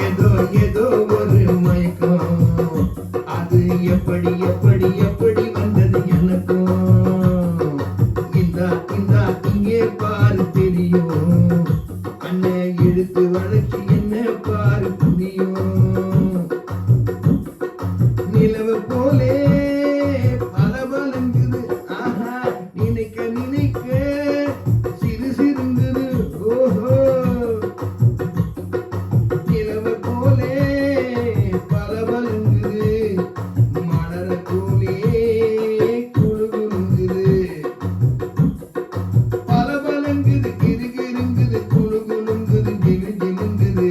ஏதோ ஏதோ ஒரு மயக்கம் அது எப்படி எப்படி எப்படி வந்தது எனக்கும் இந்தா இந்தா இங்கே பாரு தெரியும் அண்ணன் எடுத்து வளர்ச்சி என்ன பாரு புரியும் நிலவு போலே பலபலங்குது ஆஹா நினைக்க நினைக்க சிறு சிறுங்குது ஓஹோ நிலவு போலே பலபலங்குது மலர போலே குழுகுழுங்குது பலபலங்குது கிருகிருங்குது குழுகுழுங்குது ஜிலு ஜிலுங்குது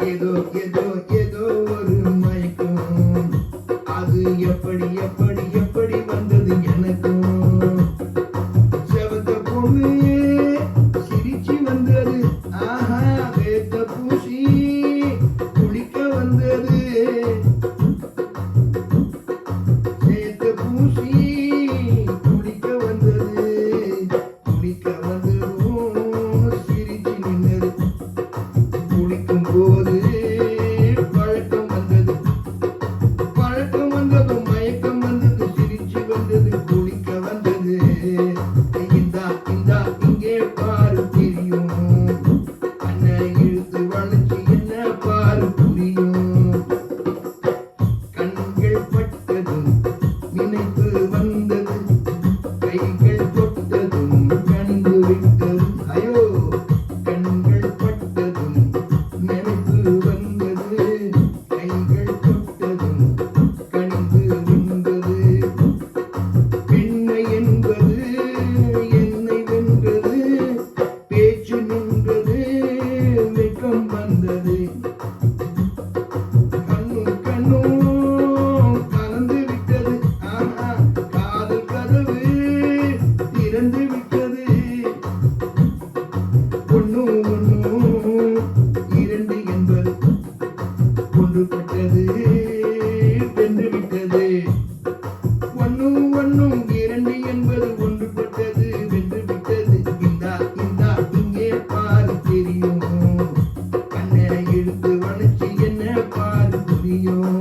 ஏதோ ஏதோ ஏதோ ஒரு மயக்கம் அது எப்படி எப்படி எப்படி வந்தது எனக்கும் செவத்த பொண்ணு சிரிச்சு வந்தது ஆஹா வேத்த பூசி குளிக்க வந்தது சேத்த பூசி குளிக்க வந்தது குளிக்க வந்ததும் சிரிச்சு நின்னது குளிக்கும் போது பழக்கம் வந்தது பழக்கம் வந்ததும் மயக்கம் வந்தது சிரிச்சு வந்தது குளிக்க வந்தது இந்தா இந்தா இங்கே பாரு தெரியும் அண்ணன் இழுத்து வளைச்சு என்ன பாரு புரியும் கண்கள் பட்டதும் நினைப்பு வந்தது கைகள் தொட்டதும் கண்டு விட்டது ஐயோ கண்கள் பட்டதும் நினைப்பு வந்தது கைகள் தொட்டதும் கணிந்து நின்றது பெண்ணை என்பது என்னை வென்றது பேச்சு நின்றது வெட்கம் வந்தது கண்ணும் கண்ணும் கலந்து விட்டது ஆஹா காதல் கதவு திறந்து விட்டது ஒன்னும் ஒன்னும் இரண்டு என்பது ஒன்றுபட்டது வென்று விட்டது ஒன்னும் ஒன்னும் இரண்டு என்பது ஒன்றுபட்டது வென்று விட்டது இந்தா இந்தா இங்கே பாரு தெரியும் கண்ணை எடுத்து வளைச்சு என்ன பாரு புரியும்